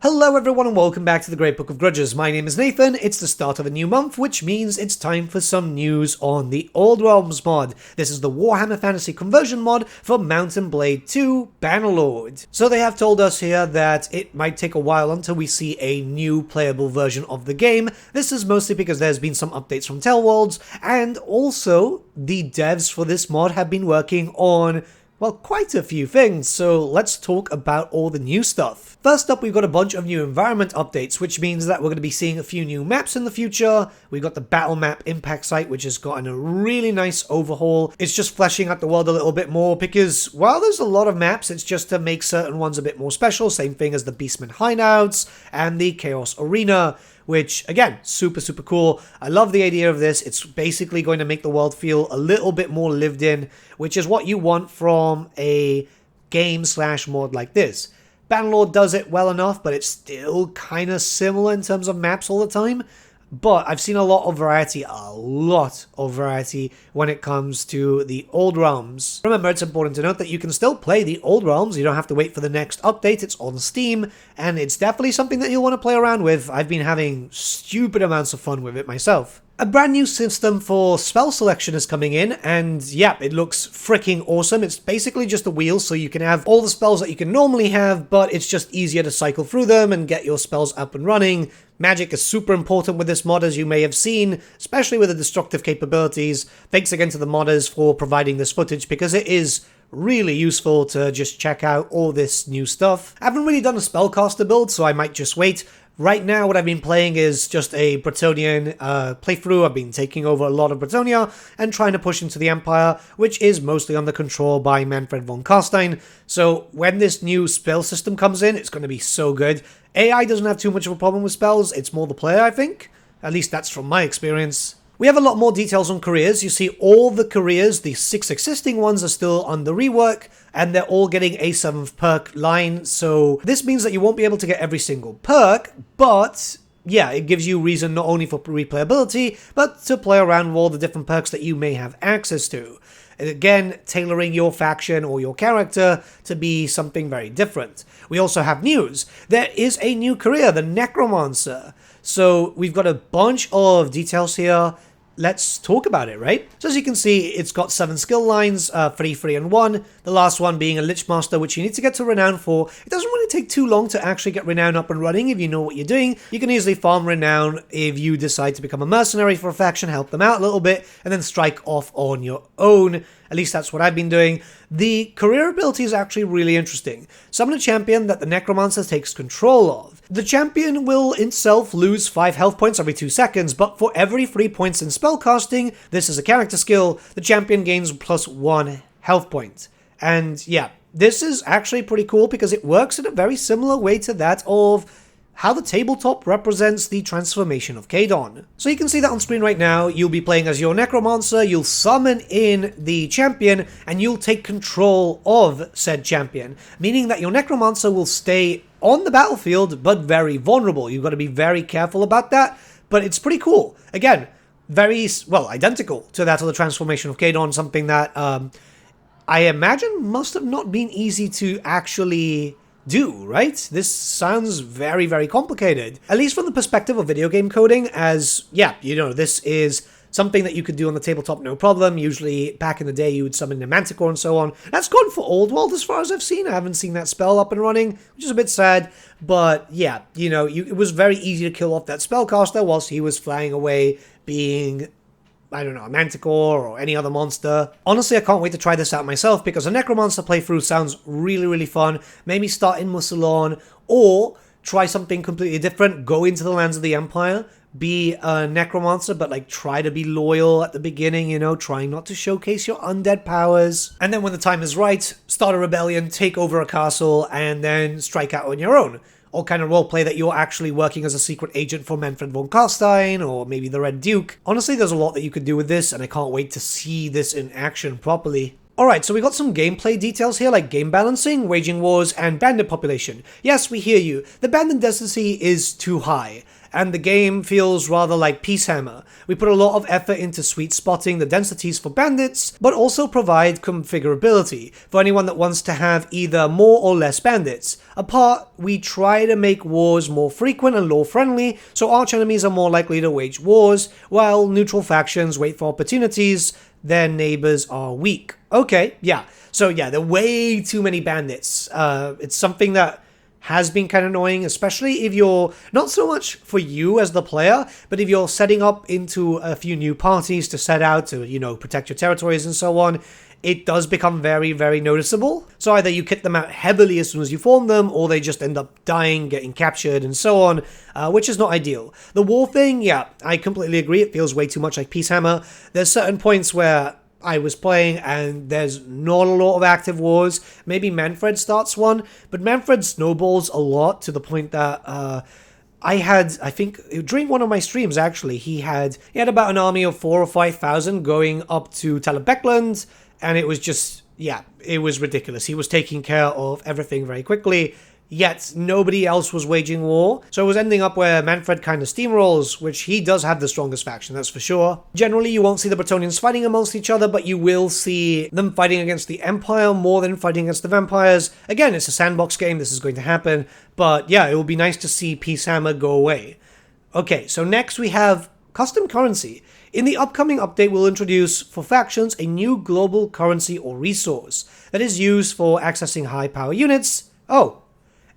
Hello everyone and welcome back to the Great Book of Grudges. My name is Nathan, it's the start of a new month, which means it's time for some news on the Old Realms mod. This is the Warhammer Fantasy conversion mod for Mount and Blade 2 Bannerlord. So they have told us here that it might take a while until we see a new playable version of the game. This is mostly because there's been some updates from Tellworlds, and also the devs for this mod have been working on, well, quite a few things, so let's talk about all the new stuff. First up, we've got a bunch of new environment updates, which means that we're going to be seeing a few new maps in the future. We've got the battle map impact site, which has gotten a really nice overhaul. It's just fleshing out the world a little bit more, because while there's a lot of maps, it's just to make certain ones a bit more special. Same thing as the Beastman Hideouts and the Chaos Arena, which, again, super cool. I love the idea of this. It's basically going to make the world feel a little bit more lived in, which is what you want from a game/mod like this. Bannerlord does it well enough, but it's still kind of similar in terms of maps all the time. But I've seen a lot of variety when it comes to the Old Realms. Remember, it's important to note that you can still play the Old Realms. You don't have to wait for the next update. It's on Steam, and it's definitely something that you'll want to play around with. I've been having stupid amounts of fun with it myself. A brand new system for spell selection is coming in, and yeah, it looks freaking awesome. It's basically just a wheel, so you can have all the spells that you can normally have, but it's just easier to cycle through them and get your spells up and running. Magic is super important with this mod, as you may have seen, especially with the destructive capabilities. Thanks again to the modders for providing this footage, because it is really useful to just check out all this new stuff. I haven't really done a spellcaster build, so I might just wait. Right now, what I've been playing is just a Bretonnian playthrough. I've been taking over a lot of Bretonnia and trying to push into the Empire, which is mostly under control by Manfred von Carstein. So when this new spell system comes in, it's going to be so good. AI doesn't have too much of a problem with spells. It's more the player, I think. At least that's from my experience. We have a lot more details on careers. You see all the careers, the 6 existing ones, are still under rework, and they're all getting a 7th perk line. So this means that you won't be able to get every single perk, but yeah, it gives you reason not only for replayability, but to play around with all the different perks that you may have access to. And again, tailoring your faction or your character to be something very different. We also have news. There is a new career, the Necromancer. So we've got a bunch of details here. Let's talk about it, right? So as you can see, it's got 7 skill lines, 3, 3, and 1. The last one being a Lich Master, which you need to get to Renown for. It doesn't really take too long to actually get Renown up and running if you know what you're doing. You can easily farm Renown if you decide to become a mercenary for a faction, help them out a little bit, and then strike off on your own. At least that's what I've been doing. The career ability is actually really interesting. Summon a champion that the Necromancer takes control of. The champion will itself lose 5 health points every 2 seconds, but for every 3 points in spellcasting, this is a character skill, the champion gains plus 1 health point. And yeah, this is actually pretty cool because it works in a very similar way to that of how the tabletop represents the transformation of Kadon. So you can see that on screen right now. You'll be playing as your Necromancer, you'll summon in the champion, and you'll take control of said champion, meaning that your Necromancer will stay on the battlefield, but very vulnerable. You've got to be very careful about that, but it's pretty cool. Again, very, well, identical to that of the transformation of Kadon, something that I imagine must have not been easy to actually do, right? This sounds very complicated. At least from the perspective of video game coding, as, yeah, you know, this is something that you could do on the tabletop no problem. Usually, back in the day, you would summon a Manticore and so on. That's gone for Old World as far as I've seen. I haven't seen that spell up and running, which is a bit sad. But yeah, you know, it was very easy to kill off that spellcaster whilst he was flying away being, I don't know, a Manticore or any other monster. Honestly, I can't wait to try this out myself because a Necromancer playthrough sounds really fun. Maybe start in Musalon or try something completely different. Go into the lands of the Empire. Be a Necromancer, but like try to be loyal at the beginning, you know, trying not to showcase your undead powers. And then when the time is right, start a rebellion, take over a castle, and then strike out on your own. Or kind of roleplay that you're actually working as a secret agent for Manfred von Carstein, or maybe the Red Duke. Honestly, there's a lot that you could do with this, and I can't wait to see this in action properly. Alright, so we got some gameplay details here, like game balancing, waging wars, and bandit population. Yes, we hear you. The bandit density is too high. and the game feels rather like Peacehammer. We put a lot of effort into sweet spotting the densities for bandits, but also provide configurability for anyone that wants to have either more or less bandits. Apart, we try to make wars more frequent and lore-friendly, so arch enemies are more likely to wage wars, while neutral factions wait for opportunities, their neighbors are weak. Okay, yeah. So yeah, there are way too many bandits. It's something that has been kind of annoying, especially if you're, not so much for you as the player, but if you're setting up into a few new parties to set out to, you know, protect your territories and so on, it does become very, very noticeable. So either you kit them out heavily as soon as you form them, or they just end up dying, getting captured, and so on, which is not ideal. The war thing, yeah, I completely agree, it feels way too much like Peacehammer. There's certain points where I was playing and there's not a lot of active wars. Maybe Manfred starts one, but Manfred snowballs a lot to the point that I think during one of my streams actually, he had about an army of 4,000 or 5,000 going up to Talabecland, and it was just, yeah, it was ridiculous. He was taking care of everything very quickly, yet nobody else was waging war. So it was ending up where Manfred kind of steamrolls, which he does have the strongest faction, that's for sure. Generally, you won't see the Bretonnians fighting amongst each other, but you will see them fighting against the Empire more than fighting against the vampires. Again, it's a sandbox game, this is going to happen, but yeah, it will be nice to see Peacehammer go away. Okay, so next we have custom currency. In the upcoming update, we'll introduce for factions a new global currency or resource that is used for accessing high power units.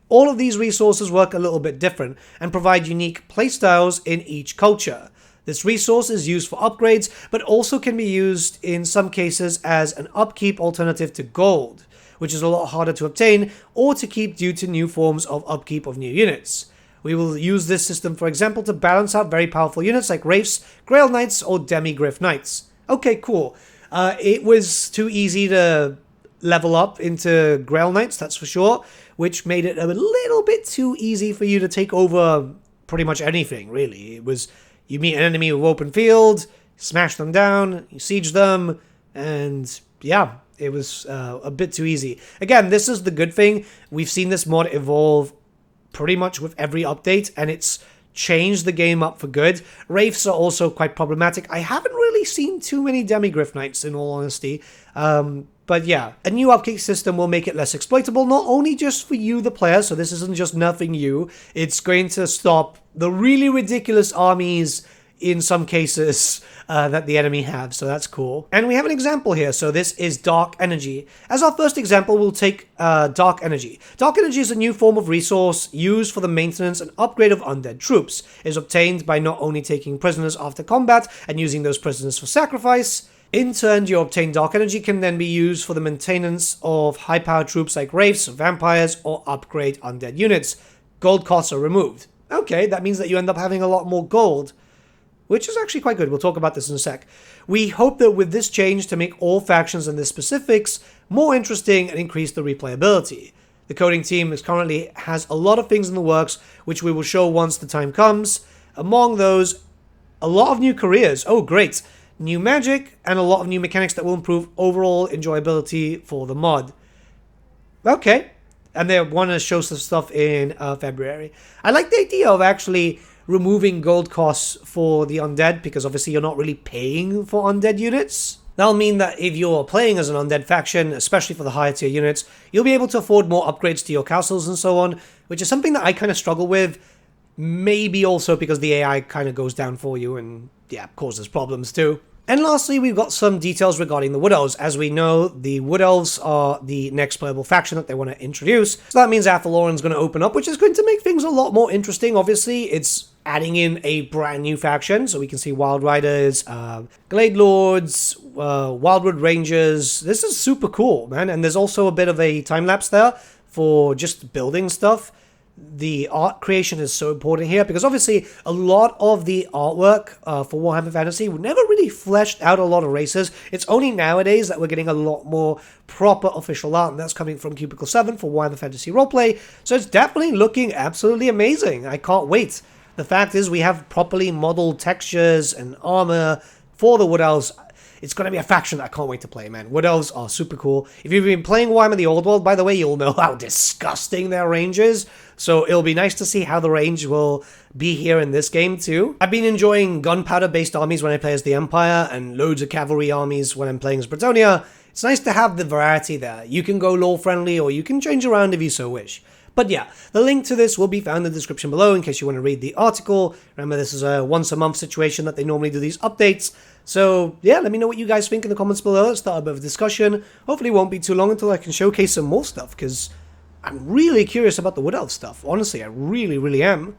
All of these resources work a little bit different and provide unique playstyles in each culture. This resource is used for upgrades, but also can be used in some cases as an upkeep alternative to gold, which is a lot harder to obtain or to keep due to new forms of upkeep of new units. We will use this system, for example, to balance out very powerful units like Wraiths, Grail Knights, or Demigryph Knights. Okay, cool. It was too easy to level up into Grail Knights, that's for sure, which made it a little bit too easy for you to take over pretty much anything, really. It was, you meet an enemy with open field, smash them down, you siege them, and yeah, it was a bit too easy. Again, this is the good thing. We've seen this mod evolve pretty much with every update, and it's changed the game up for good. Wraiths are also quite problematic. I haven't really seen too many Demigryph Knights, in all honesty. But yeah, a new upkeep system will make it less exploitable, not only just for you, the player, so this isn't just nerfing you, it's going to stop the really ridiculous armies in some cases that the enemy have, so that's cool. And we have an example here, so this is Dark Energy. As our first example, we'll take Dark Energy. Dark Energy is a new form of resource used for the maintenance and upgrade of undead troops. It is obtained by not only taking prisoners after combat and using those prisoners for sacrifice. In turn, your obtained Dark Energy can then be used for the maintenance of high-powered troops like Wraiths, vampires, or upgrade undead units. Gold costs are removed. Okay, that means that you end up having a lot more gold, which is actually quite good. We'll talk about this in a sec. We hope that with this change to make all factions and their specifics more interesting and increase the replayability. The coding team currently has a lot of things in the works, which we will show once the time comes. Among those, a lot of new careers. Oh, great. New magic, and a lot of new mechanics that will improve overall enjoyability for the mod. Okay. And they want to show some stuff in February. I like the idea of actually removing gold costs for the undead, because obviously you're not really paying for undead units. That'll mean that if you're playing as an undead faction, especially for the higher tier units, you'll be able to afford more upgrades to your castles and so on, which is something that I kind of struggle with. Maybe also because the AI kind of goes down for you and, yeah, causes problems too. And lastly, we've got some details regarding the Wood Elves. As we know, the Wood Elves are the next playable faction that they want to introduce. So that means Athaloran's going to open up, which is going to make things a lot more interesting. Obviously, it's adding in a brand new faction, so we can see Wild Riders, Glade Lords, Wildwood Rangers. This is super cool, man. And there's also a bit of a time-lapse there for just building stuff. The art creation is so important here, because obviously a lot of the artwork for Warhammer Fantasy never really fleshed out a lot of races. It's only nowadays that we're getting a lot more proper official art, and that's coming from Cubicle 7 for Warhammer Fantasy Roleplay, so it's definitely looking absolutely amazing. I can't wait. The fact is, we have properly modeled textures and armor for the Wood Elves. it's going to be a faction that I can't wait to play, man. Wood Elves are super cool. If you've been playing Warhammer the Old World, by the way, you'll know how disgusting their range is. So it'll be nice to see how the range will be here in this game too. I've been enjoying gunpowder-based armies when I play as the Empire, and loads of cavalry armies when I'm playing as Bretonnia. It's nice to have the variety there. You can go lore-friendly, or you can change around if you so wish. But yeah, the link to this will be found in the description below in case you want to read the article. Remember, this is a once-a-month situation that they normally do these updates. So yeah, let me know what you guys think in the comments below. Let's start a bit of a discussion. Hopefully it won't be too long until I can showcase some more stuff, because I'm really curious about the Wood Elf stuff. Honestly, I really, really am.